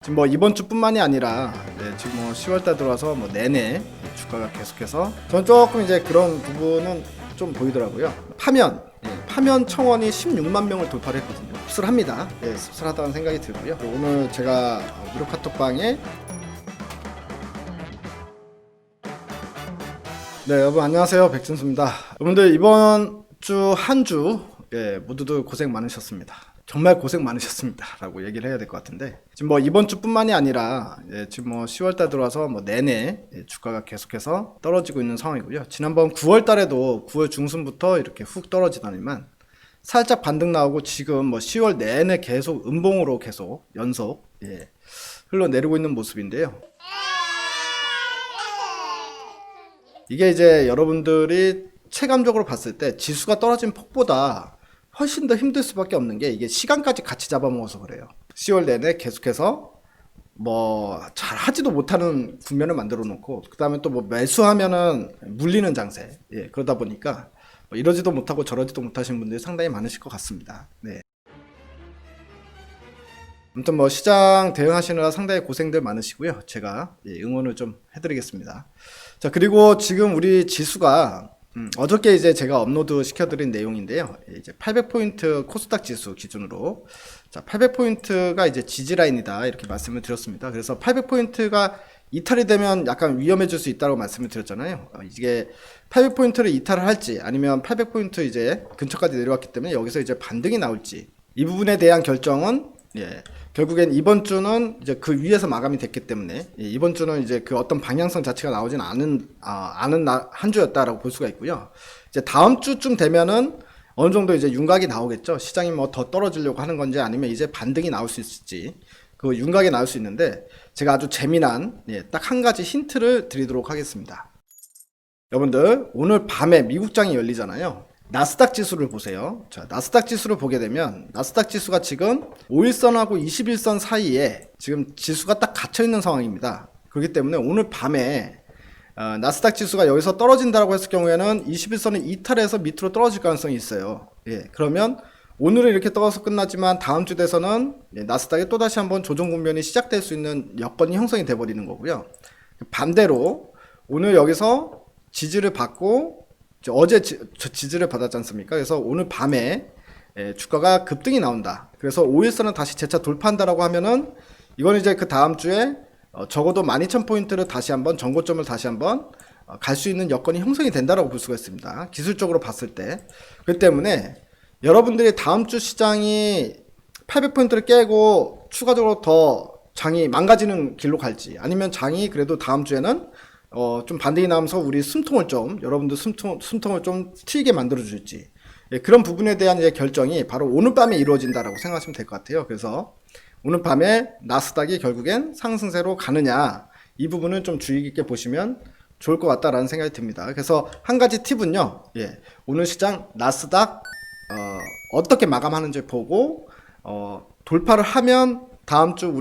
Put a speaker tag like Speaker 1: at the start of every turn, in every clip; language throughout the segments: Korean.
Speaker 1: 지금 뭐 이번 주뿐만이 아니라 지금 뭐 10월달 들어와서 뭐 내내 주가가 계속해서 저는 조금 이제 그런 부분은 좀 보이더라고요. 파면 청원이 16만 명을 돌파를 했거든요. 씁쓸합니다. 씁쓸하다는 생각이 들고요. 오늘 제가 무료 카톡방에 여러분 안녕하세요, 백진수입니다. 여러분들 이번 주 한 주 모두들 고생 많으셨습니다. 정말 고생 많으셨습니다 라고 얘기를 해야 될 것 같은데, 지금 뭐 이번 주뿐만이 아니라 지금 뭐 10월달 들어와서 뭐 내내 주가가 계속해서 떨어지고 있는 상황이고요. 지난번 9월달에도 9월 중순부터 이렇게 훅 떨어지더니만 살짝 반등 나오고 지금 뭐 10월 내내 계속 음봉으로 계속 연속 흘러내리고 있는 모습인데요. 이게 이제 여러분들이 체감적으로 봤을 때 지수가 떨어진 폭보다 훨씬 더 힘들 수밖에 없는 게, 이게 시간까지 같이 잡아먹어서 그래요. 10월 내내 계속해서 뭐 잘 하지도 못하는 국면을 만들어 놓고, 그 다음에 또 뭐 매수하면은 물리는 장세. 그러다 보니까 뭐 이러지도 못하고 저러지도 못하신 분들이 상당히 많으실 것 같습니다. 아무튼 뭐 시장 대응하시느라 상당히 고생들 많으시고요. 제가 응원을 좀 해드리겠습니다. 자, 그리고 지금 우리 지수가 어저께 이제 제가 업로드 시켜드린 내용인데요. 이제 800포인트 코스닥 지수 기준으로, 자, 800포인트가 이제 지지라인이다 이렇게 말씀을 드렸습니다. 그래서 800포인트가 이탈이 되면 약간 위험해질 수 있다고 말씀을 드렸잖아요. 이게 800포인트를 이탈을 할지, 아니면 800포인트 이제 근처까지 내려왔기 때문에 여기서 이제 반등이 나올지, 이 부분에 대한 결정은 결국엔 이번 주는 이제 그 위에서 마감이 됐기 때문에 이번 주는 이제 그 어떤 방향성 자체가 나오진 않은 한 주였다라고 볼 수가 있고요. 이제 다음 주쯤 되면은 어느 정도 이제 윤곽이 나오겠죠. 시장이 뭐 더 떨어지려고 하는 건지, 아니면 이제 반등이 나올 수 있을지, 그 윤곽이 나올 수 있는데, 제가 아주 재미난 딱 한 가지 힌트를 드리도록 하겠습니다. 여러분들 오늘 밤에 미국장이 열리잖아요. 나스닥 지수를 보세요. 자, 나스닥 지수를 보게 되면 나스닥 지수가 지금 5일선하고 21선 사이에 지금 지수가 딱 갇혀 있는 상황입니다. 그렇기 때문에 오늘 밤에 나스닥 지수가 여기서 떨어진다고 했을 경우에는 21선을 이탈해서 밑으로 떨어질 가능성이 있어요. 그러면 오늘은 이렇게 떨어져서 끝나지만 다음 주 돼서는 나스닥에 또다시 한번 조정 국면이 시작될 수 있는 여건이 형성이 돼 버리는 거고요. 반대로 오늘 여기서 지지를 받고 어제 지지를 받았지 않습니까? 그래서 오늘 밤에 주가가 급등이 나온다. 그래서 5일선은 다시 재차 돌파한다라고 하면은, 이건 이제 그 다음 주에 적어도 12,000포인트를 다시 한번, 전고점을 다시 한번 갈 수 있는 여건이 형성이 된다라고 볼 수가 있습니다. 기술적으로 봤을 때. 그렇기 때문에 여러분들이 다음 주 시장이 800포인트를 깨고 추가적으로 더 장이 망가지는 길로 갈지, 아니면 장이 그래도 다음 주에는 좀 반등이 나면서 우리 여러분들 숨통을 좀 트이게 만들어줄지, 그런 부분에 대한 이제 결정이 바로 오늘 밤에 이루어진다라고 생각하시면 될 것 같아요. 그래서 오늘 밤에 나스닥이 결국엔 상승세로 가느냐, 이 부분은 좀 주의 깊게 보시면 좋을 것 같다라는 생각이 듭니다. 그래서 한 가지 팁은요, 오늘 시장 나스닥 어떻게 마감하는지 보고 돌파를 하면 다음 주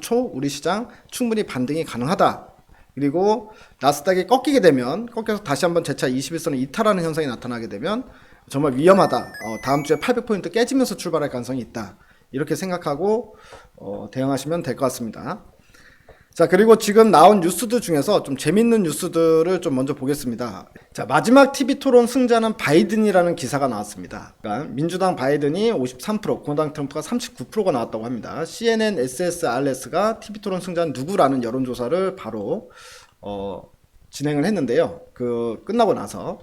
Speaker 1: 초 우리 시장 충분히 반등이 가능하다. 그리고 나스닥이 꺾여서 다시 한번 재차 21선을 이탈하는 현상이 나타나게 되면 정말 위험하다. 다음 주에 800포인트 깨지면서 출발할 가능성이 있다. 이렇게 생각하고 대응하시면 될 것 같습니다. 자, 그리고 지금 나온 뉴스들 중에서 좀 재밌는 뉴스들을 좀 먼저 보겠습니다. 자, 마지막 TV 토론 승자는 바이든이라는 기사가 나왔습니다. 그러니까 민주당 바이든이 53%, 공화당 트럼프가 39%가 나왔다고 합니다. CNN, SSRS가 TV 토론 승자는 누구라는 여론조사를 바로 진행을 했는데요. 끝나고 나서.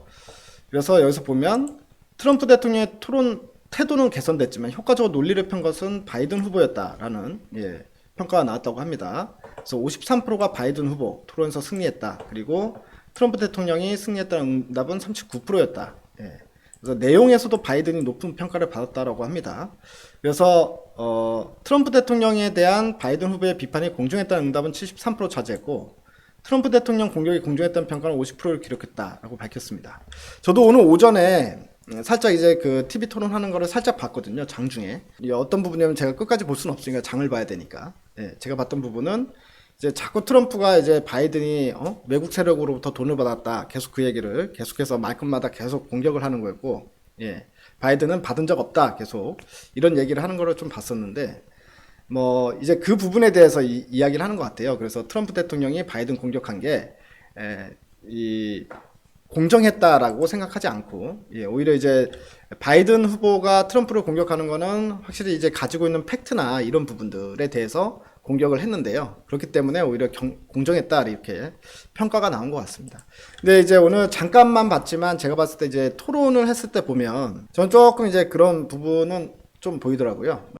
Speaker 1: 그래서 여기서 보면 트럼프 대통령의 토론 태도는 개선됐지만 효과적으로 논리를 편 것은 바이든 후보였다라는 평가가 나왔다고 합니다. 그래서 53%가 바이든 후보 토론에서 승리했다. 그리고 트럼프 대통령이 승리했다는 응답은 39%였다. 그래서 내용에서도 바이든이 높은 평가를 받았다라고 합니다. 그래서 트럼프 대통령에 대한 바이든 후보의 비판이 공정했다는 응답은 73% 차지했고, 트럼프 대통령 공격이 공정했다는 평가는 50%를 기록했다라고 밝혔습니다. 저도 오늘 오전에 살짝 이제 그 TV 토론하는 거를 살짝 봤거든요. 장중에. 어떤 부분이냐면 제가 끝까지 볼 수는 없으니까 장을 봐야 되니까. 제가 봤던 부분은 이제 자꾸 트럼프가 이제 바이든이 외국 세력으로부터 돈을 받았다, 계속 그 얘기를 계속해서 말끝마다 계속 공격을 하는 거였고, 바이든은 받은 적 없다, 계속 이런 얘기를 하는 거를 좀 봤었는데, 뭐 이제 그 부분에 대해서 이야기를 하는 것 같아요. 그래서 트럼프 대통령이 바이든 공격한 게 이 공정했다라고 생각하지 않고, 예, 오히려 이제 바이든 후보가 트럼프를 공격하는 거는 확실히 이제 가지고 있는 팩트나 이런 부분들에 대해서 공격을 했는데요. 그렇기 때문에 오히려 공정했다 이렇게 평가가 나온 것 같습니다. 근데 이제 오늘 잠깐만 봤지만 제가 봤을 때 이제 토론을 했을 때 보면 저는 조금 이제 그런 부분은 좀 보이더라고요.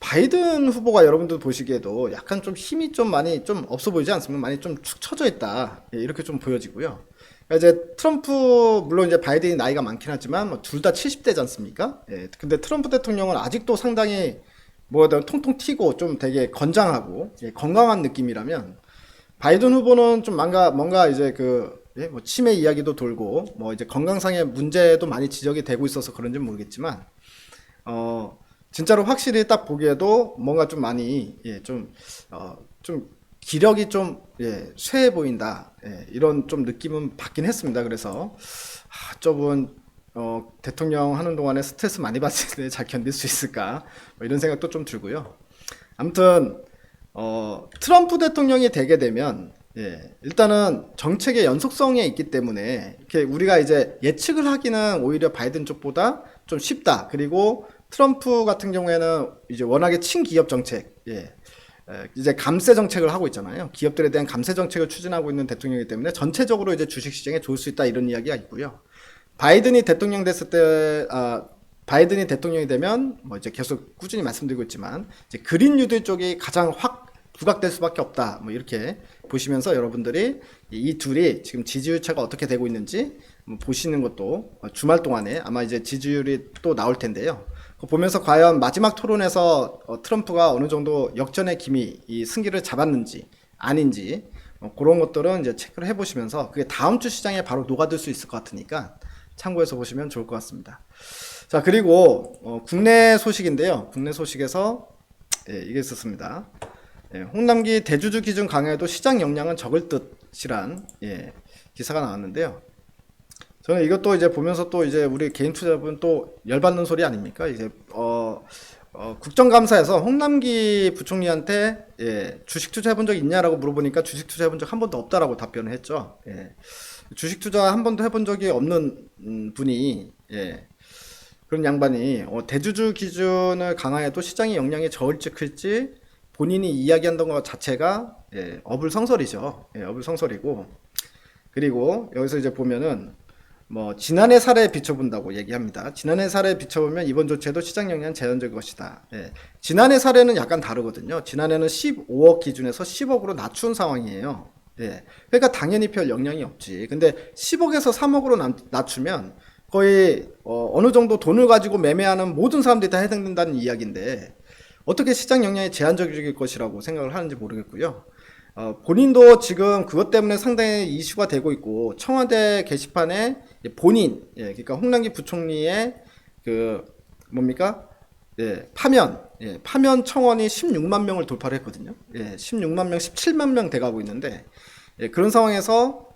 Speaker 1: 바이든 후보가 여러분들 보시기에도 약간 좀 힘이 좀 많이 좀 없어 보이지 않습니까? 많이 좀 축 처져 있다. 예, 이렇게 좀 보여지고요. 그러니까 이제 트럼프, 물론 이제 바이든이 나이가 많긴 하지만 뭐 둘 다 70대지 않습니까? 예, 근데 트럼프 대통령은 아직도 상당히 뭐든 통통 튀고 좀 되게 건장하고, 예, 건강한 느낌이라면 바이든 후보는 좀 뭔가 이제 예, 뭐 치매 이야기도 돌고 뭐 이제 건강상의 문제도 많이 지적이 되고 있어서 그런지 모르겠지만 진짜로 확실히 딱 보기에도 뭔가 좀 많이, 예, 좀 기력이 좀, 예, 쇠해 보인다. 예, 이런 좀 느낌은 받긴 했습니다. 그래서 저분 대통령 하는 동안에 스트레스 많이 받을 때 잘 견딜 수 있을까? 뭐 이런 생각도 좀 들고요. 아무튼 트럼프 대통령이 되게 되면, 예, 일단은 정책의 연속성에 있기 때문에 이렇게 우리가 이제 예측을 하기는 오히려 바이든 쪽보다 좀 쉽다. 그리고 트럼프 같은 경우에는 이제 워낙에 친기업 정책, 예, 이제 감세 정책을 하고 있잖아요. 기업들에 대한 감세 정책을 추진하고 있는 대통령이기 때문에 전체적으로 이제 주식시장에 좋을 수 있다 이런 이야기가 있고요. 바이든이 대통령 됐을 때, 바이든이 대통령이 되면 뭐 이제 계속 꾸준히 말씀드리고 있지만 이제 그린 뉴딜 쪽이 가장 확 부각될 수밖에 없다. 뭐 이렇게 보시면서 여러분들이 이 둘이 지금 지지율차가 어떻게 되고 있는지 보시는 것도 주말 동안에 아마 이제 지지율이 또 나올 텐데요. 보면서 과연 마지막 토론에서 트럼프가 어느 정도 역전의 기미, 이 승기를 잡았는지 아닌지 그런 것들은 이제 체크를 해보시면서 그게 다음 주 시장에 바로 녹아들 수 있을 것 같으니까 참고해서 보시면 좋을 것 같습니다. 자, 그리고 국내 소식인데요. 국내 소식에서, 예, 이게 있었습니다. 예, 홍남기 대주주 기준 강화에도 시장 영향은 적을 듯이란, 예, 기사가 나왔는데요. 저는 이것도 이제 보면서 또 이제 우리 개인 투자분 또 열받는 소리 아닙니까? 이제 국정감사에서 홍남기 부총리한테, 예, 주식 투자해본 적 있냐라고 물어보니까 주식 투자해본 적 한 번도 없다라고 답변을 했죠. 예, 주식 투자 한 번도 해본 적이 없는 분이, 예, 그런 양반이 대주주 기준을 강화해도 시장의 영향이 적을지 클지 본인이 이야기한다는 것 자체가, 예, 어불성설이죠. 예, 어불성설이고, 그리고 여기서 이제 보면은 뭐 지난해 사례에 비춰본다고 얘기합니다. 지난해 사례에 비춰보면 이번 조치에도 시장 영향은 제한적일 것이다. 예, 지난해 사례는 약간 다르거든요. 지난해는 15억 기준에서 10억으로 낮춘 상황이에요. 예, 그러니까 당연히 별 영향이 없지. 근데 10억에서 3억으로 낮추면 거의 어느 정도 돈을 가지고 매매하는 모든 사람들이 다 해당된다는 이야기인데 어떻게 시장 영향이 제한적일 것이라고 생각을 하는지 모르겠고요. 본인도 지금 그것 때문에 상당히 이슈가 되고 있고 청와대 게시판에 본인, 예, 그러니까 홍남기 부총리의 그 뭡니까? 예, 파면 청원이 16만 명을 돌파를 했거든요. 예, 16만 명, 17만 명 돼가고 있는데, 예, 그런 상황에서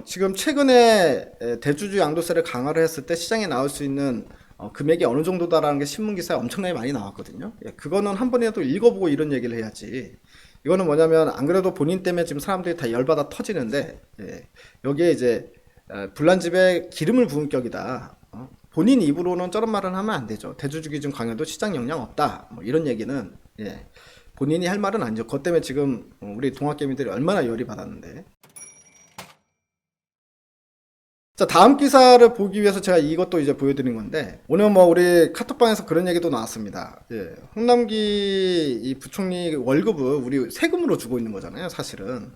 Speaker 1: 지금 최근에 대주주 양도세를 강화를 했을 때 시장에 나올 수 있는 금액이 어느 정도다라는 게 신문 기사에 엄청나게 많이 나왔거든요. 예, 그거는 한 번이라도 읽어보고 이런 얘기를 해야지. 이거는 뭐냐면 안 그래도 본인 때문에 지금 사람들이 다 열받아 터지는데, 예, 여기에 이제 불난집에 기름을 부은 격이다. 본인 입으로는 저런 말은 하면 안 되죠. 대주주 기준 강화도 시장 영향 없다. 뭐 이런 얘기는, 예, 본인이 할 말은 아니죠. 그것 때문에 지금 우리 동학개미들이 얼마나 열이 받았는데. 자, 다음 기사를 보기 위해서 제가 이것도 이제 보여드린 건데, 오늘 뭐 우리 카톡방에서 그런 얘기도 나왔습니다. 예, 홍남기 이 부총리 월급을 우리 세금으로 주고 있는 거잖아요, 사실은.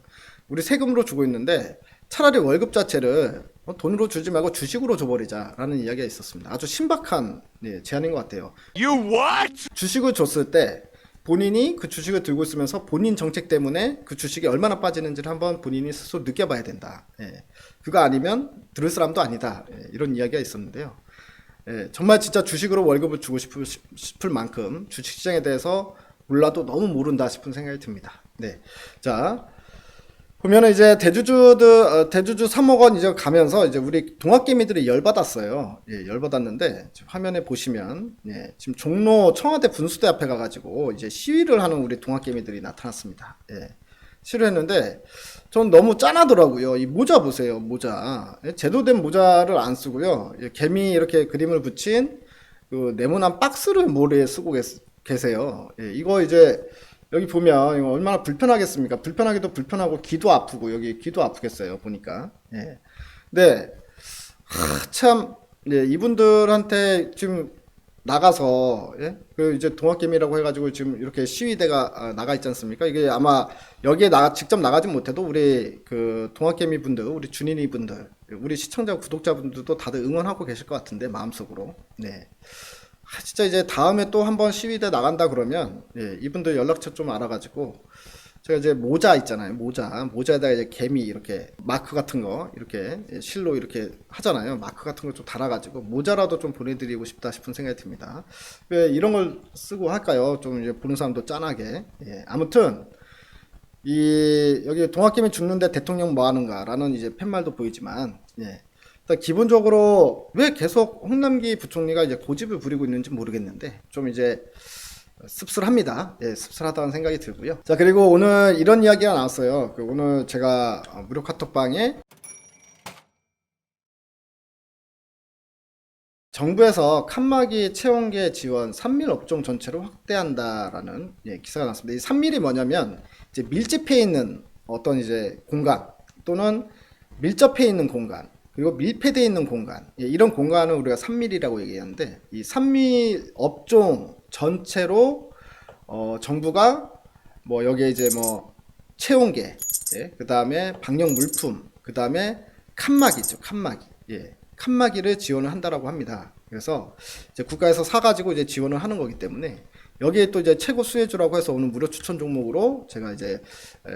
Speaker 1: 우리 세금으로 주고 있는데, 차라리 월급 자체를 돈으로 주지 말고 주식으로 줘버리자라는 이야기가 있었습니다. 아주 신박한, 예, 제안인 것 같아요.
Speaker 2: You what?
Speaker 1: 주식을 줬을 때, 본인이 그 주식을 들고 있으면서 본인 정책 때문에 그 주식이 얼마나 빠지는지를 한번 본인이 스스로 느껴봐야 된다. 예. 그거 아니면 들을 사람도 아니다. 예. 이런 이야기가 있었는데요. 예. 정말 진짜 주식으로 월급을 주고 싶을 만큼 주식시장에 대해서 몰라도 너무 모른다 싶은 생각이 듭니다. 네. 자, 보면은 이제 대주주 3억 원 이제 가면서 이제 우리 동학개미들이 열받았어요. 예, 열받았는데 지금 화면에 보시면 예, 지금 종로 청와대 분수대 앞에 가가지고 이제 시위를 하는 우리 동학개미들이 나타났습니다. 예, 시위를 했는데 전 너무 짠하더라고요. 이 모자 보세요, 모자. 예, 제도된 모자를 안 쓰고요. 예, 개미 이렇게 그림을 붙인 그 네모난 박스를 모래에 쓰고 계세요. 예, 이거 이제 여기 보면 이거 얼마나 불편하겠습니까? 불편하기도 불편하고 귀도 아프고 여기 귀도 아프겠어요. 보니까. 예. 근데 참 예, 이분들한테 지금 나가서 예? 그 이제 동학개미라고 해가지고 지금 이렇게 시위대가 나가 있지 않습니까? 이게 아마 여기에 직접 나가진 못해도 우리 그 동학개미 분들, 우리 준인이 분들, 우리 시청자 구독자분들도 다들 응원하고 계실 것 같은데 마음속으로. 네. 진짜 이제 다음에 또 한번 시위대 나간다 그러면 예, 이분들 연락처 좀 알아가지고 제가 이제 모자 있잖아요. 모자에다가 이제 개미 이렇게 마크 같은 거 이렇게 실로 이렇게 하잖아요. 마크 같은 거 좀 달아가지고 모자라도 좀 보내드리고 싶다 싶은 생각이 듭니다. 왜 이런 걸 쓰고 할까요? 좀 이제 보는 사람도 짠하게. 예, 아무튼 여기 동학개미 죽는데 대통령 뭐 하는가라는 이제 팻말도 보이지만 예. 기본적으로 왜 계속 홍남기 부총리가 이제 고집을 부리고 있는지 모르겠는데 좀 이제 씁쓸합니다. 예, 씁쓸하다는 생각이 들고요. 자, 그리고 오늘 이런 이야기가 나왔어요. 오늘 제가 무료 카톡방에 정부에서 칸막이 채용계 지원 3밀 업종 전체로 확대한다라는 예, 기사가 나왔습니다. 이 3밀이 뭐냐면 이제 밀집해 있는 어떤 이제 공간 또는 밀접해 있는 공간 그리고 밀폐되어 있는 공간 예, 이런 공간을 우리가 3밀이라고 얘기하는데 이 3밀 업종 전체로 정부가 뭐 여기에 이제 뭐 채용계 예, 그 다음에 방역 물품 그 다음에 칸막이죠. 칸막이 예, 칸막이를 지원을 한다라고 합니다. 그래서 이제 국가에서 사가지고 이제 지원을 하는 거기 때문에 여기에 또 이제 최고 수혜주라고 해서 오늘 무료 추천 종목으로 제가 이제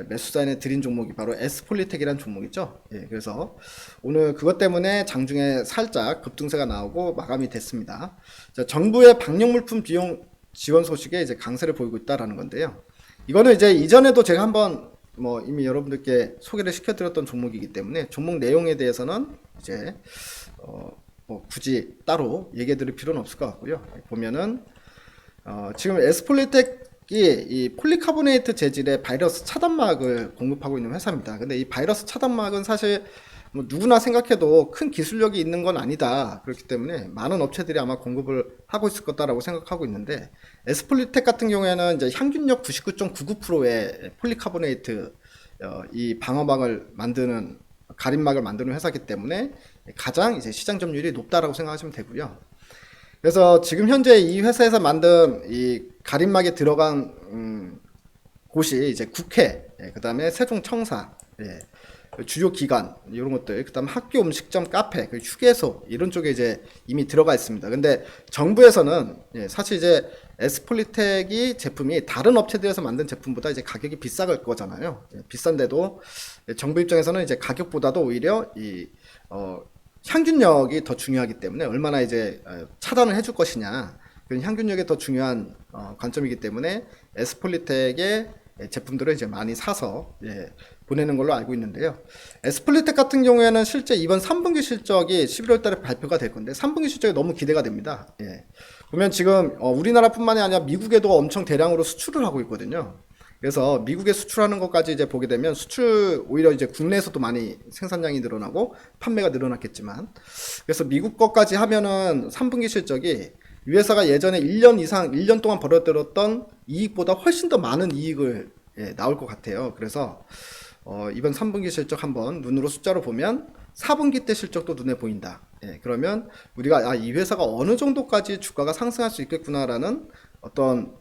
Speaker 1: 매수자인에 드린 종목이 바로 S폴리텍이라는 종목이죠. 예, 그래서 오늘 그것 때문에 장중에 살짝 급등세가 나오고 마감이 됐습니다. 자, 정부의 방역물품 비용 지원 소식에 이제 강세를 보이고 있다라는 건데요. 이거는 이제 이전에도 제가 한번 뭐 이미 여러분들께 소개를 시켜드렸던 종목이기 때문에 종목 내용에 대해서는 이제 뭐 굳이 따로 얘기해드릴 필요는 없을 것 같고요. 보면은 지금 에스폴리텍이 이 폴리카보네이트 재질의 바이러스 차단막을 공급하고 있는 회사입니다. 근데 이 바이러스 차단막은 사실 뭐 누구나 생각해도 큰 기술력이 있는 건 아니다. 그렇기 때문에 많은 업체들이 아마 공급을 하고 있을 거다라고 생각하고 있는데 에스폴리텍 같은 경우에는 이제 향균력 99.99%의 폴리카보네이트 이 방어막을 만드는 가림막을 만드는 회사이기 때문에 가장 이제 시장 점유율이 높다라고 생각하시면 되고요. 그래서 지금 현재 이 회사에서 만든 이 가림막에 들어간 곳이 이제 국회, 예, 그 다음에 세종청사, 예, 주요 기관 이런 것들, 그 다음 학교 음식점, 카페, 휴게소 이런 쪽에 이제 이미 들어가 있습니다. 근데 정부에서는 예, 사실 이제 에스폴리텍이 제품이 다른 업체들에서 만든 제품보다 이제 가격이 비쌀 거잖아요. 예, 비싼데도 정부 입장에서는 이제 가격보다도 오히려 이 향균력이 더 중요하기 때문에 얼마나 이제 차단을 해줄 것이냐 그런 향균력이 더 중요한 관점이기 때문에 에스폴리텍의 제품들을 이제 많이 사서 예, 보내는 걸로 알고 있는데요. 에스폴리텍 같은 경우에는 실제 이번 3분기 실적이 11월 달에 발표가 될 건데 3분기 실적이 너무 기대가 됩니다. 예. 보면 지금 우리나라뿐만이 아니라 미국에도 엄청 대량으로 수출을 하고 있거든요. 그래서 미국에 수출하는 것까지 이제 보게 되면 수출 오히려 이제 국내에서도 많이 생산량이 늘어나고 판매가 늘어났겠지만 그래서 미국 것까지 하면은 3분기 실적이 이 회사가 예전에 1년 동안 벌어들였던 이익보다 훨씬 더 많은 이익을 예, 나올 것 같아요. 그래서 이번 3분기 실적 한번 눈으로 숫자로 보면 4분기 때 실적도 눈에 보인다. 예, 그러면 우리가 이 회사가 어느 정도까지 주가가 상승할 수 있겠구나라는 어떤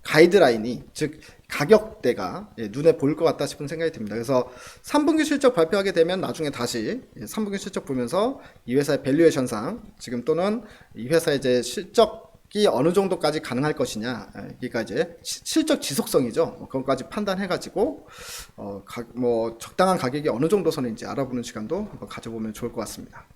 Speaker 1: 가이드라인이 즉 가격대가 예, 눈에 보일 것 같다 싶은 생각이 듭니다. 그래서 3분기 실적 발표하게 되면 나중에 다시 3분기 실적 보면서 이 회사의 밸류에이션상 지금 또는 이 회사의 이제 실적이 어느 정도까지 가능할 것이냐 그러니까 이제 실적 지속성이죠. 그것까지 판단해가지고 뭐 적당한 가격이 어느 정도 선인지 알아보는 시간도 한번 가져보면 좋을 것 같습니다.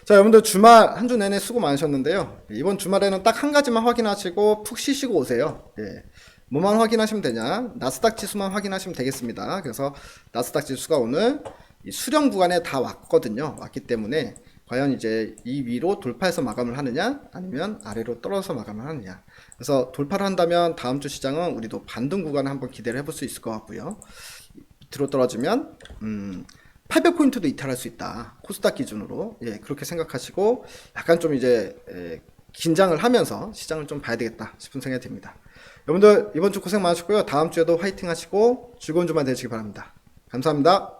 Speaker 1: 자, 여러분들 주말 한 주 내내 수고 많으셨는데요. 이번 주말에는 딱 한 가지만 확인하시고 푹 쉬시고 오세요. 예. 뭐만 확인하시면 되냐? 나스닥 지수만 확인하시면 되겠습니다. 그래서 나스닥 지수가 오늘 이 수렴 구간에 다 왔거든요. 왔기 때문에 과연 이제 이 위로 돌파해서 마감을 하느냐, 아니면 아래로 떨어져서 마감을 하느냐. 그래서 돌파를 한다면 다음 주 시장은 우리도 반등 구간을 한번 기대를 해볼 수 있을 것 같고요. 밑으로 떨어지면 800포인트도 이탈할 수 있다. 코스닥 기준으로. 예, 그렇게 생각하시고 약간 좀 이제 긴장을 하면서 시장을 좀 봐야 되겠다 싶은 생각이 듭니다. 여러분들 이번 주 고생 많으셨고요. 다음 주에도 화이팅 하시고 즐거운 주말 되시기 바랍니다. 감사합니다.